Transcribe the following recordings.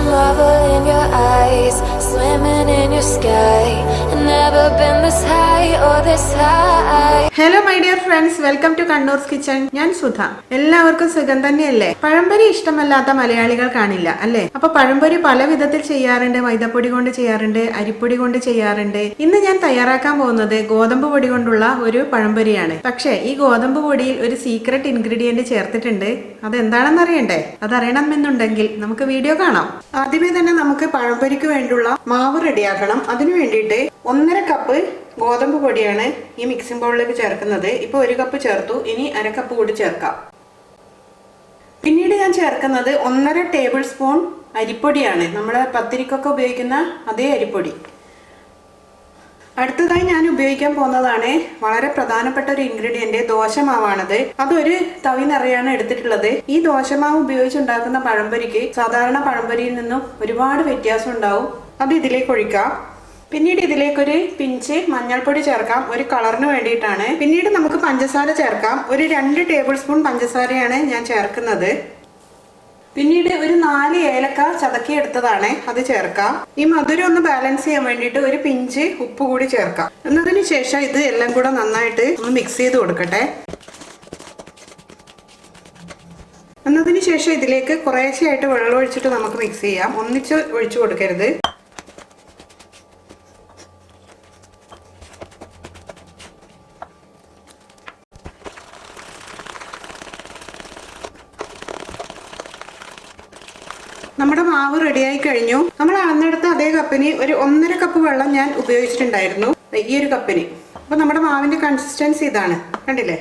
marvel in your eyes, swimming in your sky. Never been this high or this high. Hello my dear friends, welcome to Kannur's kitchen. ഞാൻ സുധ. എല്ലാവർക്കും സുഖം തന്നെയല്ലേ? പഴംപൊരി ഇഷ്ടമല്ലാത്ത മലയാളികൾ കാണില്ല അല്ലേ? അപ്പൊ പഴംപൊരി പല വിധത്തിൽ ചെയ്യാറുണ്ട്. മൈദപ്പൊടി കൊണ്ട് ചെയ്യാറുണ്ട്, അരിപ്പൊടി കൊണ്ട് ചെയ്യാറുണ്ട്. ഇന്ന് ഞാൻ തയ്യാറാക്കാൻ പോകുന്നത് ഗോതമ്പ് പൊടി കൊണ്ടുള്ള ഒരു പഴംപൊരിയാണ്. പക്ഷേ ഈ ഗോതമ്പ് പൊടിയിൽ ഒരു സീക്രട്ട് ഇൻഗ്രീഡിയന്റ് ചേർത്തിട്ടുണ്ട്. അതെന്താണെന്ന് അറിയണ്ടേ? അതറിയണമെന്നുണ്ടെങ്കിൽ നമുക്ക് വീഡിയോ കാണാം. ആദ്യമേ തന്നെ നമുക്ക് പഴംപൊരിക്ക് വേണ്ടിയുള്ള മാവ് റെഡിയാക്കണം. അതിനു വേണ്ടിയിട്ട് 1.5 കപ്പ് ഗോതമ്പ് പൊടിയാണ് ഈ മിക്സിംഗ് ബൗളിലേക്ക് ചേർക്കുന്നത്. ഇപ്പോൾ 1 കപ്പ് ചേർത്തു, ഇനി 1/2 കപ്പ് കൂടി ചേർക്കാം. പിന്നീട് ഞാൻ ചേർക്കുന്നത് 1.5 ടേബിൾ സ്പൂൺ അരിപ്പൊടിയാണ്. നമ്മൾ പത്തിരിക്കൊക്കെ ഉപയോഗിക്കുന്ന അതേ അരിപ്പൊടി. അടുത്തതായി ഞാൻ ഉപയോഗിക്കാൻ പോകുന്നതാണ് വളരെ പ്രധാനപ്പെട്ട ഒരു ഇൻഗ്രീഡിയന്റ്, ദോശമാവാണത്. അതൊരു തവി നിറയാണ് എടുത്തിട്ടുള്ളത്. ഈ ദോശമാവ് ഉപയോഗിച്ചുണ്ടാക്കുന്ന പഴംപൊരിക്ക് സാധാരണ പഴംപൊരിയിൽ നിന്നും ഒരുപാട് വ്യത്യാസം ഉണ്ടാവും. അത് ഇതിലേക്ക് ഒഴിക്കാം. പിന്നീട് ഇതിലേക്കൊരു പിഞ്ച് മഞ്ഞൾപ്പൊടി ചേർക്കാം, ഒരു കളറിന് വേണ്ടിയിട്ടാണ്. പിന്നീട് നമുക്ക് പഞ്ചസാര ചേർക്കാം. ഒരു 2 ടേബിൾ സ്പൂൺ പഞ്ചസാരയാണ് ഞാൻ ചേർക്കുന്നത്. പിന്നീട് ഒരു 4 ഏലക്ക ചതക്കി എടുത്തതാണ്, അത് ചേർക്കാം. ഈ മധുരം ഒന്ന് ബാലൻസ് ചെയ്യാൻ വേണ്ടിയിട്ട് ഒരു പിഞ്ച് ഉപ്പ് കൂടി ചേർക്കാം. എന്നതിന് ശേഷം ഇത് എല്ലാം കൂടെ നന്നായിട്ട് ഒന്ന് മിക്സ് ചെയ്ത് കൊടുക്കട്ടെ. എന്നതിന് ശേഷം ഇതിലേക്ക് കുറേശ്ശെയായിട്ട് വെള്ളം ഒഴിച്ചിട്ട് നമുക്ക് മിക്സ് ചെയ്യാം. ഒന്നിച്ച് ഒഴിച്ചു കൊടുക്കരുത്. നമ്മുടെ മാവ് റെഡിയായി കഴിഞ്ഞു. നമ്മൾ അളന്നെടുത്ത അതേ കപ്പിന് ഒരു 1.5 കപ്പ് വെള്ളം ഞാൻ ഉപയോഗിച്ചിട്ടുണ്ടായിരുന്നു, ഈ ഒരു കപ്പിന്. അപ്പൊ നമ്മുടെ മാവിന്റെ കൺസിസ്റ്റൻസി ഇതാണ്, കണ്ടില്ലേ?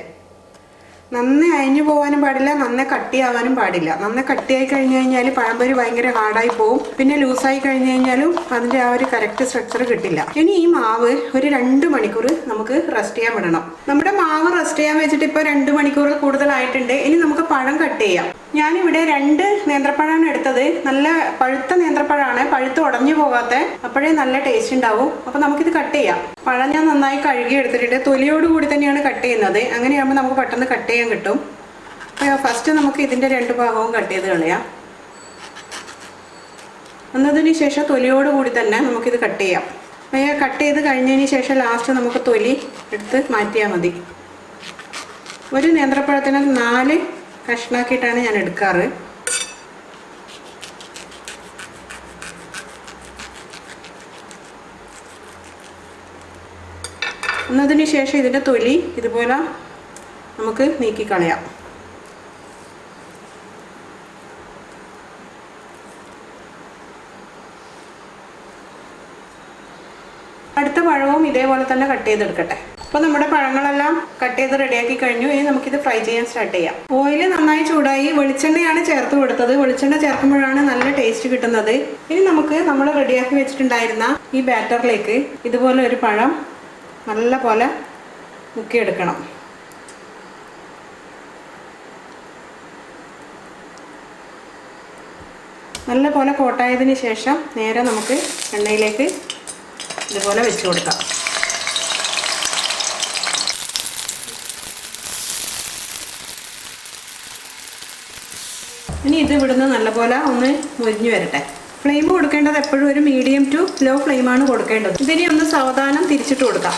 നന്നായി അയഞ്ഞു പോകാനും പാടില്ല, നന്നായി കട്ടിയാവാനും പാടില്ല. നന്നായി കട്ടിയായി കഴിഞ്ഞു കഴിഞ്ഞാൽ പഴംപൊരി ഭയങ്കര ഹാർഡായി പോവും. പിന്നെ ലൂസായി കഴിഞ്ഞു കഴിഞ്ഞാലും അതിന്റെ ആ ഒരു കറക്റ്റ് സ്ട്രക്ചർ കിട്ടില്ല. ഇനി ഈ മാവ് ഒരു 2 മണിക്കൂർ നമുക്ക് റെസ്റ്റ് ചെയ്യാൻ വിടണം. നമ്മുടെ മാവ് റെസ്റ്റ് ചെയ്യാൻ വെച്ചിട്ട് ഇപ്പൊ 2 മണിക്കൂർ കൂടുതലായിട്ടുണ്ട്. ഇനി നമുക്ക് പഴം കട്ട് ചെയ്യാം. ഞാനിവിടെ 2 നേന്ത്രപ്പഴമാണ് എടുത്തത്. നല്ല പഴുത്ത നേന്ത്രപ്പഴമാണ്, പഴുത്ത് ഉടഞ്ഞു പോകാത്ത, അപ്പോഴേ നല്ല ടേസ്റ്റ് ഉണ്ടാവും. അപ്പൊ നമുക്കിത് കട്ട് ചെയ്യാം. പഴം ഞാൻ നന്നായി കഴുകി എടുത്തിട്ടുണ്ട്. തൊലിയോട് കൂടി തന്നെയാണ് കട്ട് ചെയ്യുന്നത്. അങ്ങനെയാകുമ്പോൾ നമുക്ക് പെട്ടെന്ന് കട്ട് ചെയ്യാൻ കിട്ടും. അപ്പോൾ ഫസ്റ്റ് നമുക്ക് ഇതിൻ്റെ 2 ഭാഗവും കട്ട് ചെയ്ത് കളയാം. എന്നതിന് ശേഷം തൊലിയോട് കൂടി തന്നെ നമുക്കിത് കട്ട് ചെയ്യാം. കട്ട് ചെയ്ത് കഴിഞ്ഞതിന് ശേഷം ലാസ്റ്റ് നമുക്ക് തൊലി എടുത്ത് മാറ്റിയാൽ മതി. ഒരു നേന്ത്രപ്പഴത്തിന് 4 കഷ്ണാക്കിയിട്ടാണ് ഞാൻ എടുക്കാറ്. എന്നതിന് ശേഷം ഇതിൻ്റെ തൊലി ഇതുപോലെ നമുക്ക് നീക്കിക്കളയാം. അടുത്ത പഴവും ഇതേപോലെ തന്നെ കട്ട് ചെയ്തെടുക്കട്ടെ. അപ്പോൾ നമ്മുടെ പഴങ്ങളെല്ലാം കട്ട് ചെയ്ത് റെഡിയാക്കി കഴിഞ്ഞു. ഇനി നമുക്കിത് ഫ്രൈ ചെയ്യാൻ സ്റ്റാർട്ട് ചെയ്യാം. ഓയിൽ നന്നായി ചൂടായി. വെളിച്ചെണ്ണയാണ് ചേർത്ത് കൊടുത്തത്. വെളിച്ചെണ്ണ ചേർക്കുമ്പോഴാണ് നല്ല ടേസ്റ്റ് കിട്ടുന്നത്. ഇനി നമുക്ക് നമ്മൾ റെഡിയാക്കി വെച്ചിട്ടുണ്ടായിരുന്ന ഈ ബാറ്ററിലേക്ക് ഇതുപോലെ ഒരു പഴം നല്ല പോലെ മുക്കിയെടുക്കണം. നല്ല പോലെ കോട്ടായതിന് ശേഷം നേരെ നമുക്ക് എണ്ണയിലേക്ക് ഇതുപോലെ വെച്ച് കൊടുക്കാം. ഇനി ഇത് ഇവിടുന്ന് നല്ലപോലെ ഒന്ന് മുരിഞ്ഞു വരട്ടെ. ഫ്ലെയിം കൊടുക്കേണ്ടത് എപ്പോഴും ഒരു മീഡിയം ടു ലോ ഫ്ലെയിമാണ് കൊടുക്കേണ്ടത്. ഇതിനെ ഒന്ന് സാവധാനം തിരിച്ചിട്ട് കൊടുക്കാം.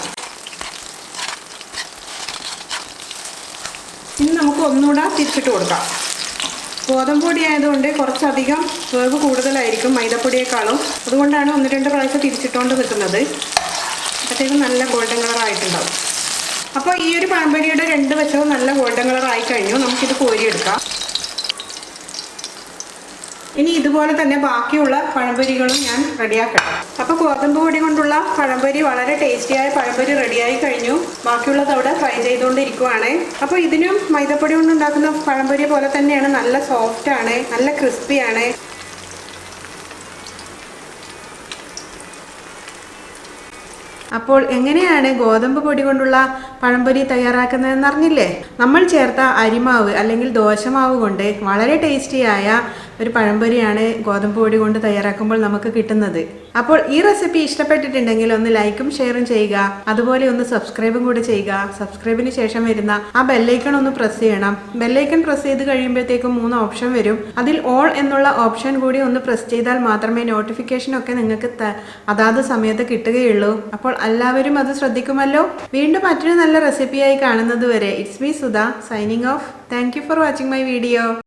ഇനി നമുക്ക് ഒന്നുകൂടെ തിരിച്ചിട്ട് കൊടുക്കാം. ഗോതമ്പ് പൊടി ആയതുകൊണ്ട് കുറച്ചധികം വേവ് കൂടുതലായിരിക്കും മൈദപ്പൊടിയേക്കാളും. അതുകൊണ്ടാണ് 1-2 പ്രാവശ്യം തിരിച്ചിട്ടുകൊണ്ട് നിൽക്കുന്നത്. അപ്പോഴത്തേക്കും നല്ല ഗോൾഡൻ കളറായിട്ടുണ്ടാവും. അപ്പോൾ ഈ ഒരു പഴംപൊരിയുടെ 2 വശവും നല്ല ഗോൾഡൻ കളറായി കഴിഞ്ഞു. നമുക്കിത് കോരിയെടുക്കാം. ഇനി ഇതുപോലെ തന്നെ ബാക്കിയുള്ള പഴംപൊരികളും ഞാൻ റെഡിയാക്കട്ടെ. അപ്പോൾ ഗോതമ്പ് പൊടി കൊണ്ടുള്ള പഴംപൊരി, വളരെ ടേസ്റ്റിയായ പഴംപൊരി റെഡിയായി കഴിഞ്ഞു. ബാക്കിയുള്ളത് അവിടെ ഫ്രൈ ചെയ്തുകൊണ്ടിരിക്കുവാണ്. അപ്പോൾ ഇതിനും മൈദപ്പൊടി കൊണ്ടുണ്ടാക്കുന്ന പഴംപൊരി പോലെ തന്നെയാണ്, നല്ല സോഫ്റ്റാണ്, നല്ല ക്രിസ്പിയാണ്. അപ്പോൾ എങ്ങനെയാണ് ഗോതമ്പ് പൊടി കൊണ്ടുള്ള പഴംപൊരി തയ്യാറാക്കുന്നതെന്ന് അറിഞ്ഞില്ലേ? നമ്മൾ ചേർത്ത അരിമാവ് അല്ലെങ്കിൽ ദോശമാവ് കൊണ്ട് വളരെ ടേസ്റ്റിയായ ഒരു പഴംപൊരിയാണ് ഗോതമ്പ് പൊടി കൊണ്ട് തയ്യാറാക്കുമ്പോൾ നമുക്ക് കിട്ടുന്നത്. അപ്പോൾ ഈ റെസിപ്പി ഇഷ്ടപ്പെട്ടിട്ടുണ്ടെങ്കിൽ ഒന്ന് ലൈക്കും ഷെയറും ചെയ്യുക. അതുപോലെ ഒന്ന് സബ്സ്ക്രൈബും കൂടി ചെയ്യുക. സബ്സ്ക്രൈബിന് ശേഷം വരുന്ന ആ ബെല്ലൈക്കൺ ഒന്ന് പ്രസ് ചെയ്യണം. ബെല്ലൈക്കൺ പ്രസ് ചെയ്ത് കഴിയുമ്പോഴത്തേക്കും 3 ഓപ്ഷൻ വരും. അതിൽ ഓൾ എന്നുള്ള ഓപ്ഷൻ കൂടി ഒന്ന് പ്രസ് ചെയ്താൽ മാത്രമേ നോട്ടിഫിക്കേഷൻ ഒക്കെ നിങ്ങൾക്ക് അതാത് സമയത്ത് കിട്ടുകയുള്ളൂ. അപ്പോൾ എല്ലാവരും അത് ശ്രദ്ധിക്കുമല്ലോ. വീണ്ടും മറ്റൊരു നല്ല റെസിപ്പിയായി കാണുന്നത് വരെ it's me Sudha signing off. Thank you for watching my video.